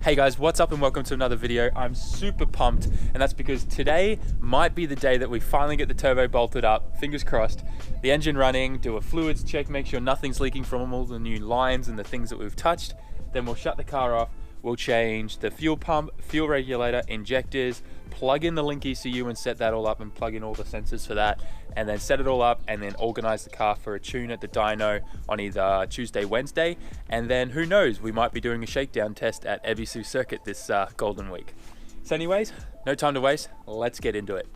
Hey guys, what's up and welcome to another video. I'm super pumped, and that's because today might be the day that we finally get the turbo bolted up, fingers crossed, the engine running, do a fluids check, make sure nothing's leaking from all the new lines and the things that we've touched. Then we'll shut the car off, we'll change the fuel pump, fuel regulator, injectors, plug in the link ECU and set that all up and plug in all the sensors for that, and then set it all up and then organize the car for a tune at the dyno on either Tuesday, Wednesday, and then who knows, we might be doing a shakedown test at Aoba-Ku circuit this golden week. So anyways, no time to waste, let's get into it.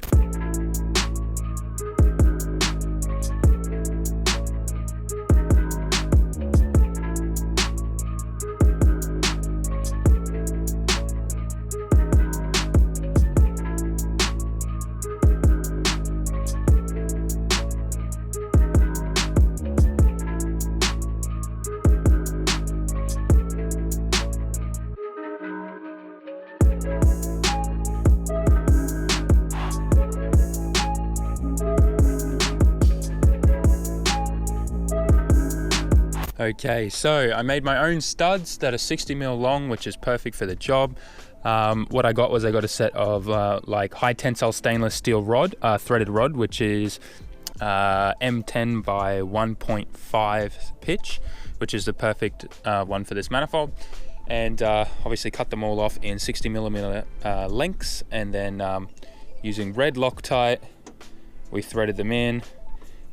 Okay, so I made my own studs that are 60mm long, which is perfect for the job. What I got was I got a set of like high tensile stainless steel rod, threaded rod, which is M10 by 1.5 pitch, which is the perfect one for this manifold. And obviously cut them all off in 60mm lengths, and then using red Loctite, we threaded them in.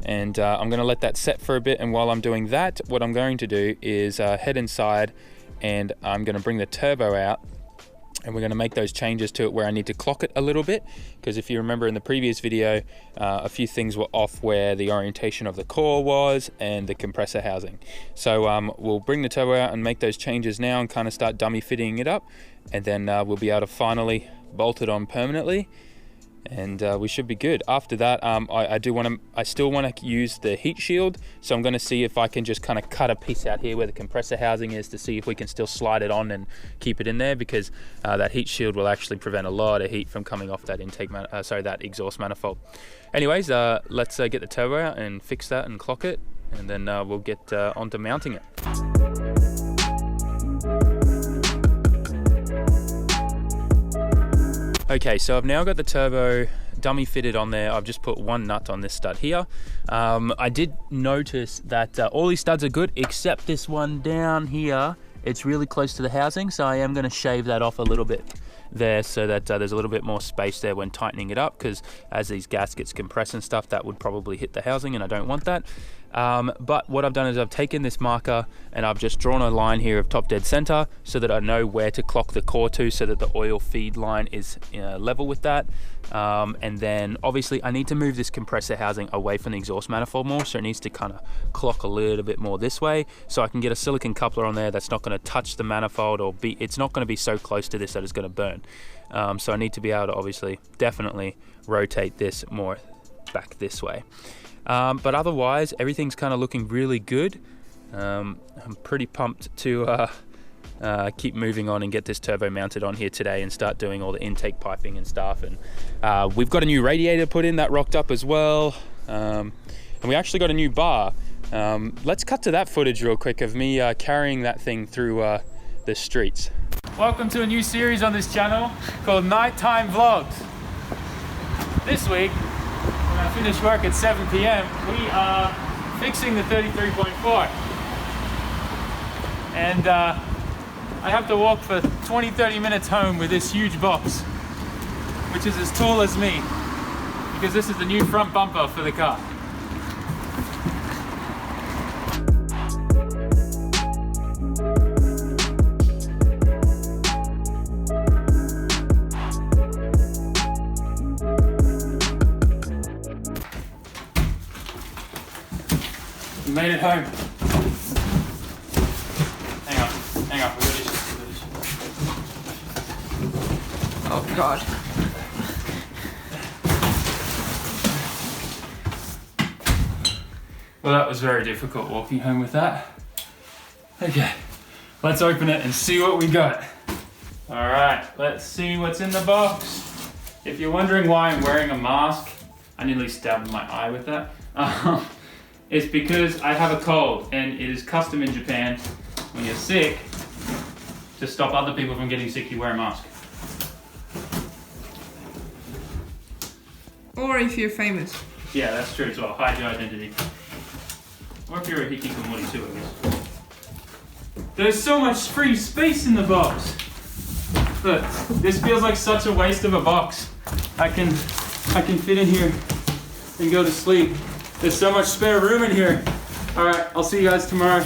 And I'm going to let that set for a bit, and while I'm doing that, what I'm going to do is head inside and I'm going to bring the turbo out, and we're going to make those changes to it where I need to clock it a little bit, because if you remember in the previous video, a few things were off where the orientation of the core was and the compressor housing. So we'll bring the turbo out and make those changes now and kind of start dummy fitting it up, and then we'll be able to finally bolt it on permanently. And we should be good. After that, I still want to use the heat shield, so I'm going to see if I can just kind of cut a piece out here where the compressor housing is to see if we can still slide it on and keep it in there, because that heat shield will actually prevent a lot of heat from coming off that that exhaust manifold. Anyways, let's get the turbo out and fix that and clock it, and then we'll get onto mounting it. Okay, so I've now got the turbo dummy fitted on there. I've just put one nut on this stud here. I did notice that all these studs are good except this one down here. It's really close to the housing, so I am going to shave that off a little bit there so that there's a little bit more space there when tightening it up, because as these gaskets compress and stuff, that would probably hit the housing and I don't want that. But what I've done is I've taken this marker and I've just drawn a line here of top dead center so that I know where to clock the core to, so that the oil feed line is level with that. And then obviously I need to move this compressor housing away from the exhaust manifold more, so it needs to kind of clock a little bit more this way, so I can get a silicon coupler on there that's not going to touch the manifold, or it's not going to be so close to this that it's going to burn. So I need to be able to obviously definitely rotate this more back this way. But otherwise, everything's kind of looking really good. I'm pretty pumped to keep moving on and get this turbo mounted on here today and start doing all the intake piping and stuff. And we've got a new radiator put in that rocked up as well. And we actually got a new bar. Let's cut to that footage real quick of me carrying that thing through the streets. Welcome to a new series on this channel called Nighttime Vlogs. This week, when I finish work at 7 p.m, we are fixing the 33.4. And I have to walk for 20-30 minutes home with this huge box, which is as tall as me, because this is the new front bumper for the car. We made it home. Hang on, we got issues. Oh God. Well, that was very difficult walking home with that. Okay, let's open it and see what we got. All right, let's see what's in the box. If you're wondering why I'm wearing a mask, I nearly stabbed my eye with that. It's because I have a cold, and it is custom in Japan. When you're sick, to stop other people from getting sick, you wear a mask. Or if you're famous. Yeah, that's true as well. Hide your identity. Or if you're a hikikomori too, I guess. There's so much free space in the box. Look, this feels like such a waste of a box. I can fit in here and go to sleep. There's so much spare room in here. All right, I'll see you guys tomorrow.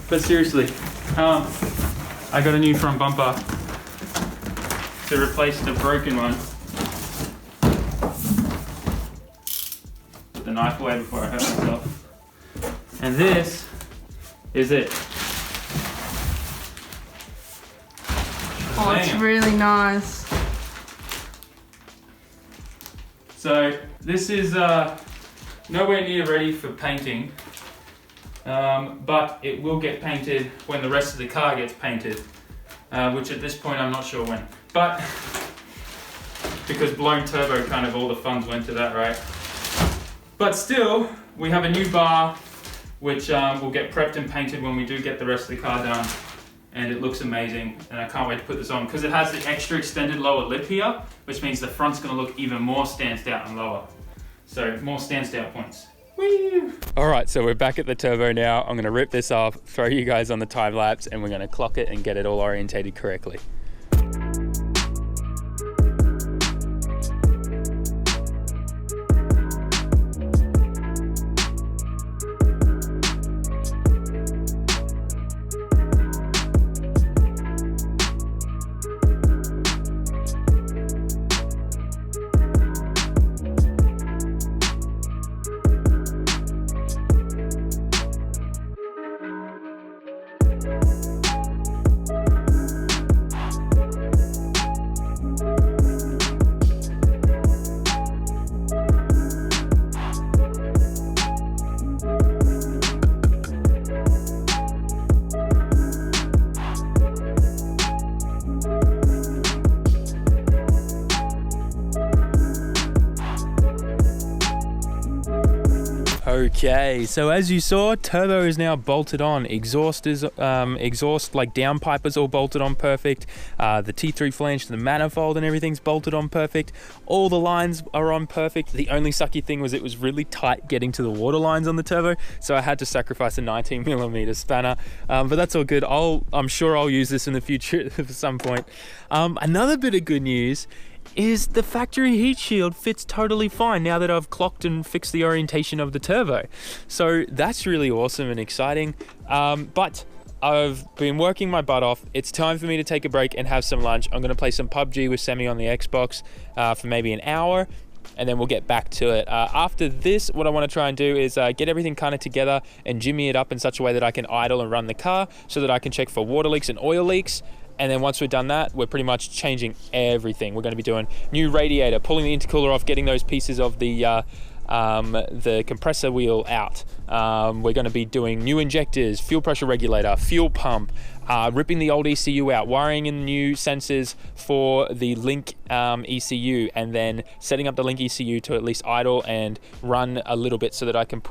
But seriously, I got a new front bumper to replace the broken one. Put the knife away before I hurt myself. And this is it. Oh, it's really nice. So this is nowhere near ready for painting, but it will get painted when the rest of the car gets painted, which at this point I'm not sure when. But because blown turbo, kind of all the funds went to that, right? But still, we have a new bar which will get prepped and painted when we do get the rest of the car done. And it looks amazing, and I can't wait to put this on because it has the extra extended lower lip here, which means the front's gonna look even more stanced out and lower. So more stanced out points. Woo! All right, so we're back at the turbo now. I'm gonna rip this off, throw you guys on the time lapse, and we're gonna clock it and get it all orientated correctly. Okay, so as you saw, turbo is now bolted on. Exhaust like downpipe is all bolted on perfect. The T3 flange to the manifold and everything's bolted on perfect. All the lines are on perfect. The only sucky thing was it was really tight getting to the water lines on the turbo, so I had to sacrifice a 19mm spanner, but that's all good. I'm sure I'll use this in the future at some point. Another bit of good news is the factory heat shield fits totally fine now that I've clocked and fixed the orientation of the turbo. So that's really awesome and exciting. But I've been working my butt off. It's time for me to take a break and have some lunch. I'm gonna play some PUBG with Semi on the Xbox for maybe an hour, and then we'll get back to it. After this, what I wanna try and do is get everything kind of together and jimmy it up in such a way that I can idle and run the car so that I can check for water leaks and oil leaks. And then once we've done that, we're pretty much changing everything. We're going to be doing new radiator, pulling the intercooler off, getting those pieces of the compressor wheel out. We're going to be doing new injectors, fuel pressure regulator, fuel pump, ripping the old ECU out, wiring in new sensors for the Link ECU, and then setting up the Link ECU to at least idle and run a little bit so that I can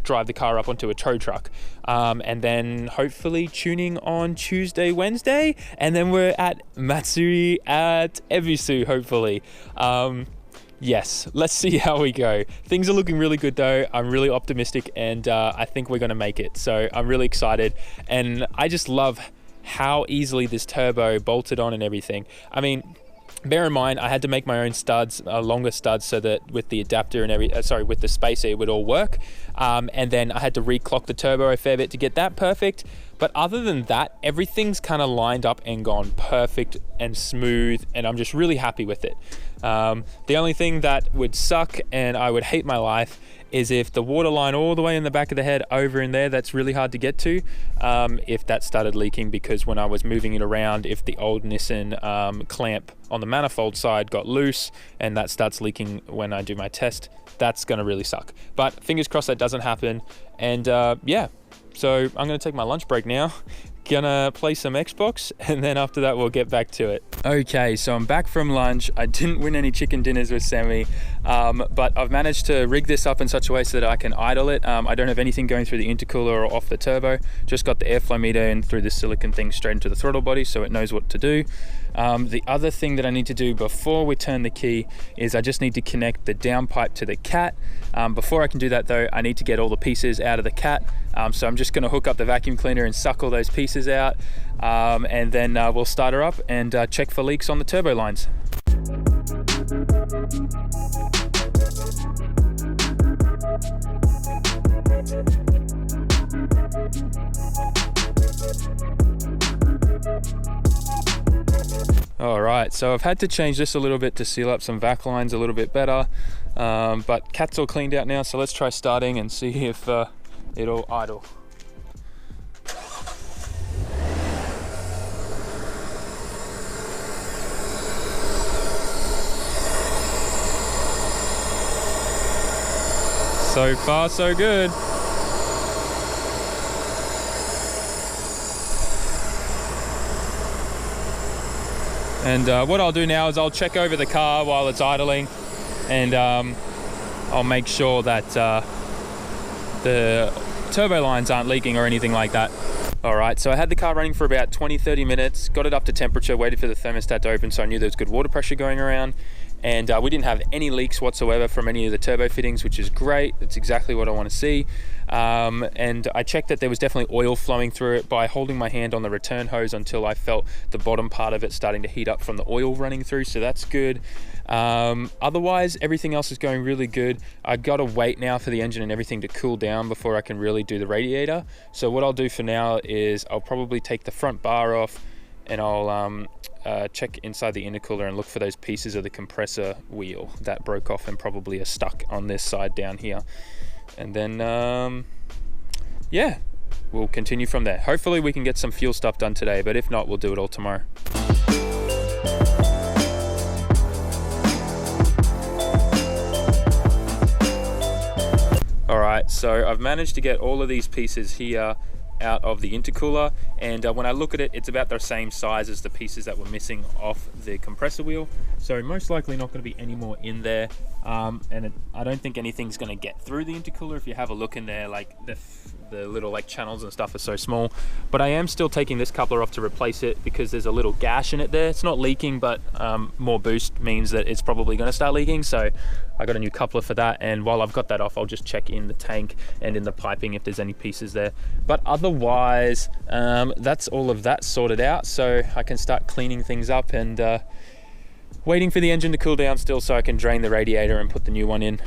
drive the car up onto a tow truck. And then hopefully tuning on Tuesday, Wednesday, and then we're at Matsuri at Ebisu, hopefully. Yes, let's see how we go. Things are looking really good though. I'm really optimistic, and I think we're gonna make it. So I'm really excited, and I just love how easily this turbo bolted on and everything. I mean, bear in mind, I had to make my own studs, longer studs, so that with the adapter and with the spacer, it would all work. And then I had to reclock the turbo a fair bit to get that perfect. But other than that, everything's kind of lined up and gone perfect and smooth, and I'm just really happy with it. The only thing that would suck, and I would hate my life, is if the water line all the way in the back of the head over in there, that's really hard to get to, if that started leaking, because when I was moving it around, if the old Nissan clamp on the manifold side got loose and that starts leaking when I do my test, that's gonna really suck. But fingers crossed that doesn't happen. And yeah, so I'm gonna take my lunch break now. Gonna play some Xbox, and then after that we'll get back to it. Okay, so I'm back from lunch. I didn't win any chicken dinners with Semi, But I've managed to rig this up in such a way so that I can idle it. I don't have anything going through the intercooler or off the turbo, just got the airflow meter in through this silicon thing straight into the throttle body, so it knows what to do. The other thing that I need to do before we turn the key is I just need to connect the downpipe to the cat. Before I can do that though, I need to get all the pieces out of the cat. So I'm just going to hook up the vacuum cleaner and suck all those pieces out, and then we'll start her up and check for leaks on the turbo lines. Alright, so I've had to change this a little bit to seal up some vac lines a little bit better, but cat's all cleaned out now, so let's try starting and see if it'll idle. So far, so good. And what I'll do now is I'll check over the car while it's idling, and I'll make sure that the turbo lines aren't leaking or anything like that. Alright, so I had the car running for about 20-30 minutes, got it up to temperature, waited for the thermostat to open so I knew there was good water pressure going around, and we didn't have any leaks whatsoever from any of the turbo fittings, which is great. That's exactly what I want to see. And I checked that there was definitely oil flowing through it by holding my hand on the return hose until I felt the bottom part of it starting to heat up from the oil running through, so that's good. Otherwise, everything else is going really good. I gotta wait now for the engine and everything to cool down before I can really do the radiator. So what I'll do for now is I'll probably take the front bar off, and I'll check inside the intercooler and look for those pieces of the compressor wheel that broke off and probably are stuck on this side down here. And then, yeah, we'll continue from there. Hopefully we can get some fuel stuff done today, but if not, we'll do it all tomorrow. Alright, so I've managed to get all of these pieces here out of the intercooler, and when I look at it, it's about the same size as the pieces that were missing off the compressor wheel, so most likely not going to be any more in there, and I don't think anything's going to get through the intercooler. If you have a look in there, like the little like channels and stuff are so small, but I am still taking this coupler off to replace it because there's a little gash in it there. It's not leaking, but more boost means that it's probably going to start leaking, so I got a new coupler for that, and while I've got that off, I'll just check in the tank and in the piping if there's any pieces there. But otherwise, that's all of that sorted out, so I can start cleaning things up and waiting for the engine to cool down still so I can drain the radiator and put the new one in.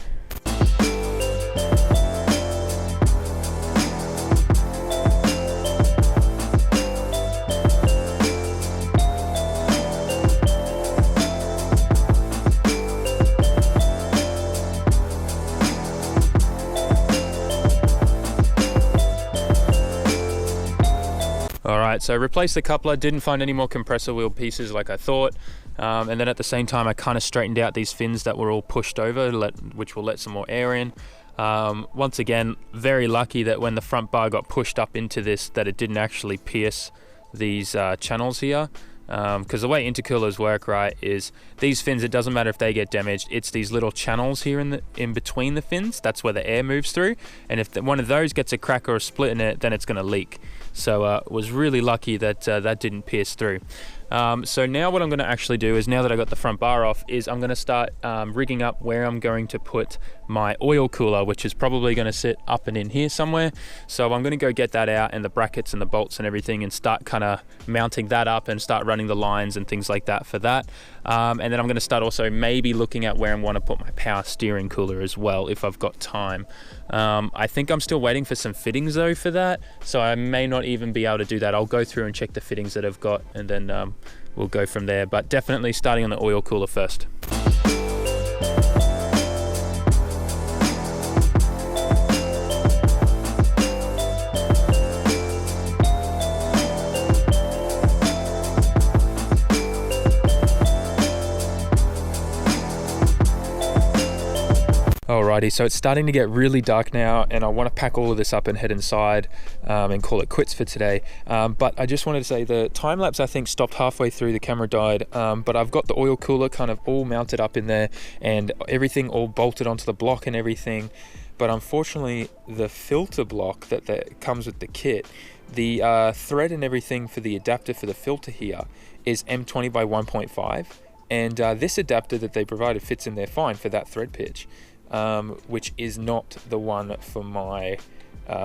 Alright, so replaced the coupler, didn't find any more compressor wheel pieces like I thought, and then at the same time I kind of straightened out these fins that were all pushed over, which will let some more air in. Once again, very lucky that when the front bar got pushed up into this, that it didn't actually pierce these channels here. Because the way intercoolers work, right, is these fins, it doesn't matter if they get damaged, it's these little channels here in between the fins, that's where the air moves through, and if one of those gets a crack or a split in it, then it's going to leak. So was really lucky that that didn't pierce through. So now what I'm going to actually do is, now that I got the front bar off, is I'm going to start rigging up where I'm going to put my oil cooler, which is probably going to sit up and in here somewhere. So I'm going to go get that out, and the brackets and the bolts and everything, and start kind of mounting that up and start running the lines and things like that for that. And then I'm going to start also maybe looking at where I want to put my power steering cooler as well, if I've got time. I think I'm still waiting for some fittings though for that, so I may not even be able to do that. I'll go through and check the fittings that I've got, and then we'll go from there, but definitely starting on the oil cooler first. Alrighty, so it's starting to get really dark now, and I want to pack all of this up and head inside and call it quits for today. But I just wanted to say the time lapse I think stopped halfway through, the camera died, but I've got the oil cooler kind of all mounted up in there and everything all bolted onto the block and everything. But unfortunately, the filter block that comes with the kit, the thread and everything for the adapter for the filter here is M20 by 1.5. And this adapter that they provided fits in there fine for that thread pitch, which is not the one for my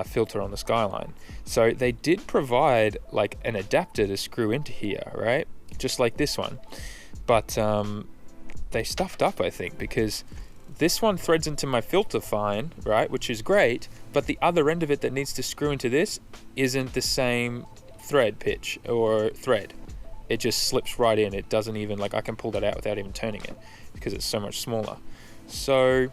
filter on the Skyline. So they did provide like an adapter to screw into here, right? Just like this one. But they stuffed up, I think, because this one threads into my filter fine, right? Which is great, but the other end of it that needs to screw into this isn't the same thread pitch or thread. It just slips right in. It doesn't even, like, I can pull that out without even turning it because it's so much smaller. So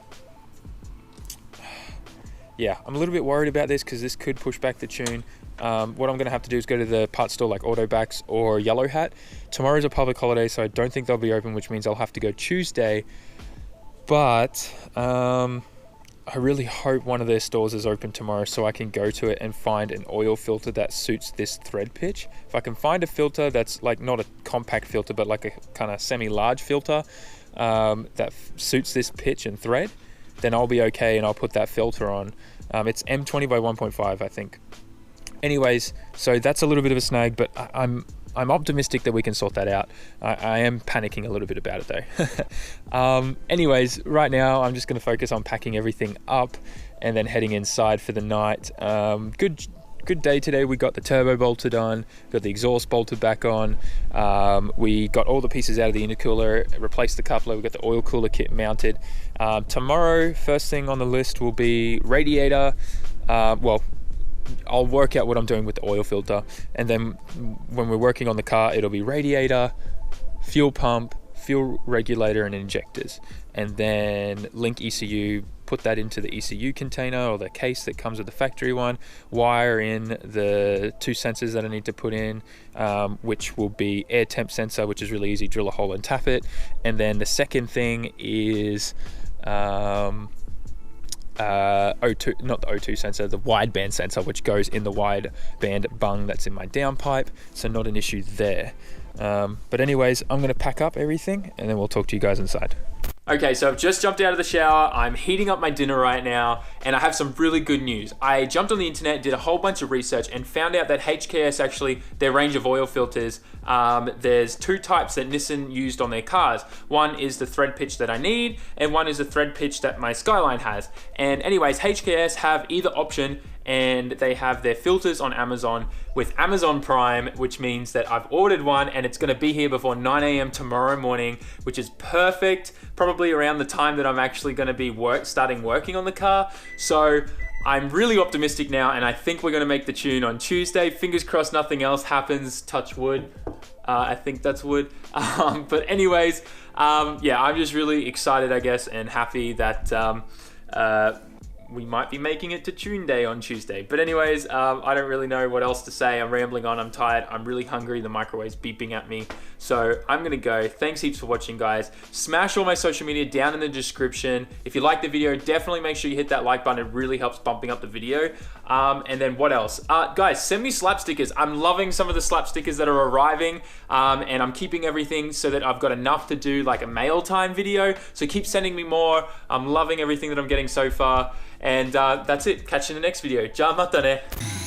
yeah, I'm a little bit worried about this because this could push back the tune. What I'm gonna have to do is go to the parts store like Autobacks or Yellow Hat. Tomorrow's a public holiday, so I don't think they'll be open, which means I'll have to go Tuesday. But I really hope one of their stores is open tomorrow so I can go to it and find an oil filter that suits this thread pitch. If I can find a filter that's like not a compact filter, but like a kind of semi-large filter that suits this pitch and thread, then I'll be okay and I'll put that filter on. It's M20 by 1.5, I think. Anyways, so that's a little bit of a snag, but I'm optimistic that we can sort that out. I am panicking a little bit about it though. Anyways, right now I'm just going to focus on packing everything up and then heading inside for the night. Good day today. We got the turbo bolted on, got the exhaust bolted back on. We got all the pieces out of the intercooler, replaced the coupler. We got the oil cooler kit mounted. Tomorrow, first thing on the list will be radiator. Well, I'll work out what I'm doing with the oil filter, and then when we're working on the car, it'll be radiator, fuel pump, fuel regulator and injectors, and then link ECU, put that into the ECU container or the case that comes with the factory one, wire in the two sensors that I need to put in, which will be air temp sensor, which is really easy, drill a hole and tap it. And then the second thing is O2, not the O2 sensor, the wideband sensor, which goes in the wideband bung that's in my downpipe, so not an issue there. But anyways, I'm going to pack up everything and then we'll talk to you guys inside. Okay, so I've just jumped out of the shower. I'm heating up my dinner right now, and I have some really good news. I jumped on the internet, did a whole bunch of research, and found out that HKS actually, their range of oil filters, there's two types that Nissan used on their cars. One is the thread pitch that I need, and one is the thread pitch that my Skyline has. And anyways, HKS have either option, and they have their filters on Amazon with Amazon Prime, which means that I've ordered one and it's gonna be here before 9 AM tomorrow morning, which is perfect, probably around the time that I'm actually gonna be starting working on the car. So I'm really optimistic now, and I think we're gonna make the tune on Tuesday. Fingers crossed nothing else happens, touch wood. I think that's wood. But anyways, yeah, I'm just really excited, I guess, and happy that we might be making it to tune day on Tuesday. But anyways, I don't really know what else to say. I'm rambling on, I'm tired, I'm really hungry, the microwave's beeping at me. So I'm gonna go. Thanks heaps for watching, guys. Smash all my social media down in the description. If you like the video, definitely make sure you hit that like button. It really helps bumping up the video. And then what else? Guys, send me slap stickers. I'm loving some of the slap stickers that are arriving, and I'm keeping everything so that I've got enough to do like a mail time video. So keep sending me more. I'm loving everything that I'm getting so far. And that's it. Catch you in the next video. Ja mata ne.